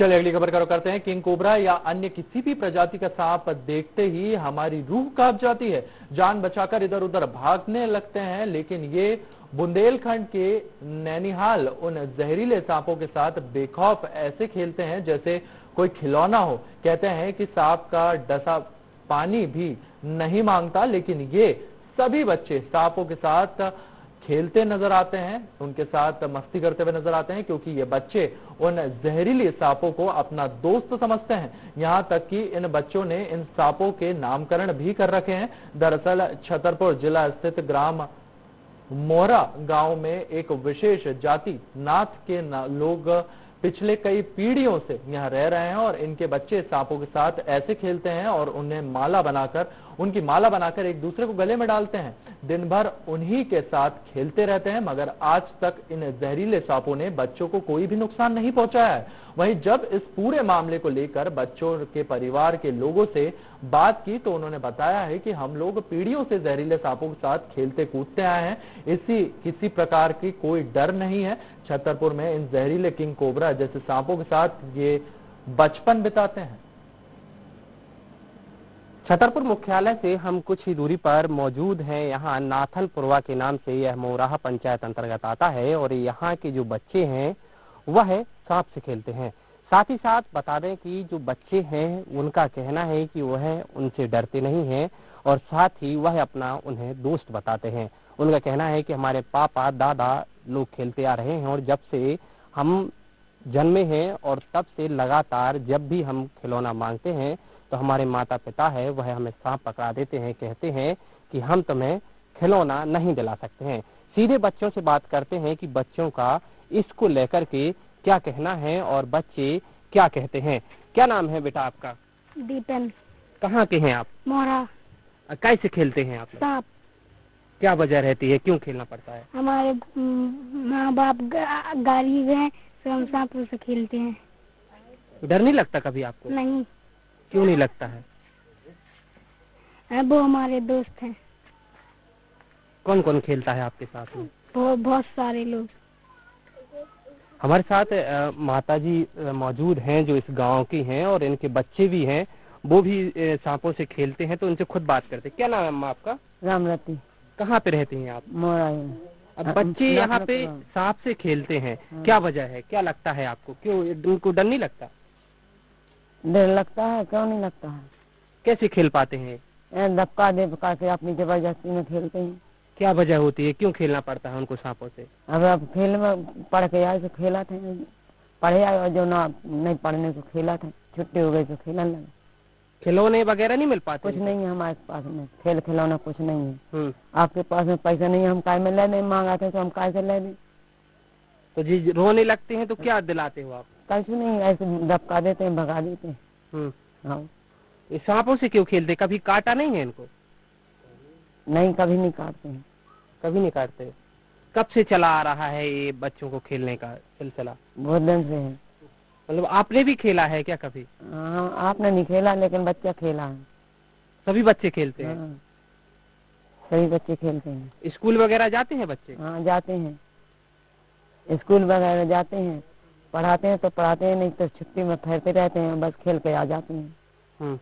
चलिए अगली खबर का रुख करते हैं। किंग कोबरा या अन्य किसी भी प्रजाति का सांप देखते ही हमारी रूह कांप जाती है, जान बचाकर इधर उधर भागने लगते हैं। लेकिन ये बुंदेलखंड के नैनीहाल उन जहरीले सांपों के साथ बेखौफ ऐसे खेलते हैं जैसे कोई खिलौना हो। कहते हैं कि सांप का डसा पानी भी नहीं मांगता, लेकिन ये सभी बच्चे सांपों के साथ खेलते नजर आते हैं, उनके साथ मस्ती करते हुए नजर आते हैं, क्योंकि ये बच्चे उन जहरीले सांपों को अपना दोस्त समझते हैं। यहां तक कि इन बच्चों ने इन सांपों के नामकरण भी कर रखे हैं। दरअसल छतरपुर जिला स्थित ग्राम मोहरा गांव में एक विशेष जाति नाथ के लोग पिछले कई पीढ़ियों से यहाँ रह रहे हैं और इनके बच्चे सांपों के साथ ऐसे खेलते हैं और उन्हें उनकी माला बनाकर एक दूसरे को गले में डालते हैं। दिन भर उन्हीं के साथ खेलते रहते हैं, मगर आज तक इन जहरीले सांपों ने बच्चों को कोई भी नुकसान नहीं पहुंचाया है। वहीं जब इस पूरे मामले को लेकर बच्चों के परिवार के लोगों से बात की तो उन्होंने बताया है कि हम लोग पीढ़ियों से जहरीले सांपों के साथ खेलते कूदते आए हैं, किसी प्रकार की कोई डर नहीं है। छतरपुर में इन जहरीले किंग कोबरा जैसे सांपों के साथ ये बचपन बिताते हैं। छतरपुर मुख्यालय से हम कुछ ही दूरी पर मौजूद हैं। यहाँ नाथनपुरवा के नाम से यह मोराहा पंचायत अंतर्गत आता है और यहाँ के जो बच्चे हैं वह सांप से खेलते हैं। साथ ही साथ बता दें कि जो बच्चे हैं उनका कहना है कि वह उनसे डरते नहीं हैं और साथ ही वह अपना उन्हें दोस्त बताते हैं। उनका कहना है कि हमारे पापा दादा लोग खेलते आ रहे हैं और जब से हम जन्मे हैं और तब से लगातार जब भी हम खिलौना मांगते हैं तो हमारे माता पिता है वह हमें सांप पकड़ा देते हैं, कहते हैं कि हम तुम्हें खिलौना नहीं दिला सकते हैं। सीधे बच्चों से बात करते हैं कि बच्चों का इसको लेकर के क्या कहना है और बच्चे क्या कहते हैं। क्या नाम है बेटा आपका? दीपन। कहाँ के हैं आप? मोरा। कैसे खेलते हैं आप? सांप। क्या वजह रहती है, क्यों खेलना पड़ता है? हमारे माँ बाप गाड़ी गए तो हम सांपों से खेलते हैं। डर नहीं लगता कभी आपको? नहीं। क्यों नहीं लगता है? वो हमारे दोस्त हैं। कौन कौन खेलता है आपके साथ में? बहुत सारे लोग। हमारे साथ माताजी मौजूद हैं जो इस गांव की हैं और इनके बच्चे भी हैं, वो भी सांपों से खेलते हैं, तो उनसे खुद बात करते हैं। क्या नाम है अम्मा आपका? रामरती। कहाँ पे रहती हैं आप? मोरा। अब बच्चे यहाँ पे सांप से खेलते हैं, क्या वजह है, क्या लगता है आपको, क्यों उनको डर नहीं लगता? डर लगता है, क्यों नहीं लगता है। कैसे खेल पाते हैं? धक्का दे के अपनी जबरदस्ती में खेलते हैं। क्या वजह होती है, क्यों खेलना पड़ता है उनको सांपों से? अब खेल में पढ़ के आए तो खेला थे, पढ़े आए और जो ना नहीं पढ़ने को खेला था, छुट्टी हो गई तो खेलने लगे। खिलौने वगैरह नहीं मिल पाते? कुछ नहीं है हमारे पास में, खेल खिलौना कुछ नहीं है। आपके पास में पैसा नहीं है, हम काय में ले दें, मांगा थे तो हम काय से ले दें। तो जी रोने लगते हैं तो क्या दिलाते हो आप? कुछ नहीं, ऐसे धक्का देते हैं, भगा देते हैं। हाँ। ये सांपों से क्यों खेलते, कभी काटा नहीं है इनको? नहीं, कभी नहीं काटते हैं। कभी नहीं काटते। कब से चला आ रहा है ये बच्चों को खेलने का सिलसिला? बहुत दिन से है। मतलब आपने भी खेला है क्या कभी? हाँ, आपने नहीं खेला लेकिन बच्चा खेला है। सभी बच्चे खेलते हैं? हाँ, सभी बच्चे खेलते हैं। स्कूल वगैरह जाते हैं बच्चे? हाँ, जाते हैं, स्कूल वगैरह जाते हैं, पढ़ाते हैं तो पढ़ाते हैं, नहीं तो छुट्टी में फिरते रहते हैं, बस खेल के आ जाते हैं।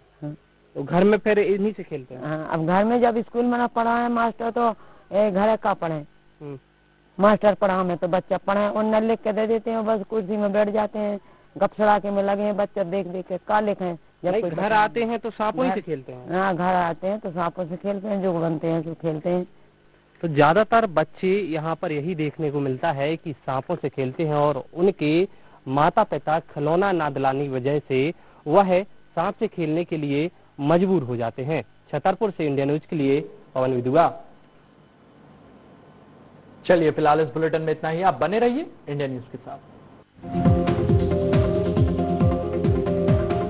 तो घर में फिर इन्हीं से खेलते हैं? हाँ, अब घर में जब स्कूल में ना पढ़ा है मास्टर तो घर का पढ़े, मास्टर पढ़ा में तो बच्चा पढ़े, उन्हें लिख के दे देते हैं, बस कुर्सी में बैठ जाते हैं, गपसड़ा के में लगे हैं, बच्चा देख देख के का लिखे। जब घर आते हैं तो सांपों ही से खेलते हैं? हाँ, घर आते हैं तो सांपों से खेलते हैं, जो बनते हैं तो खेलते हैं। तो ज्यादातर बच्चे यहाँ पर यही देखने को मिलता है कि सांपों से खेलते हैं और उनके माता पिता खिलौना ना दिलाने की वजह से वह सांप से खेलने के लिए मजबूर हो जाते हैं। छतरपुर से इंडिया न्यूज के लिए पवन विदुआ। चलिए फिलहाल इस बुलेटिन में इतना ही, आप बने रहिए इंडिया न्यूज के साथ।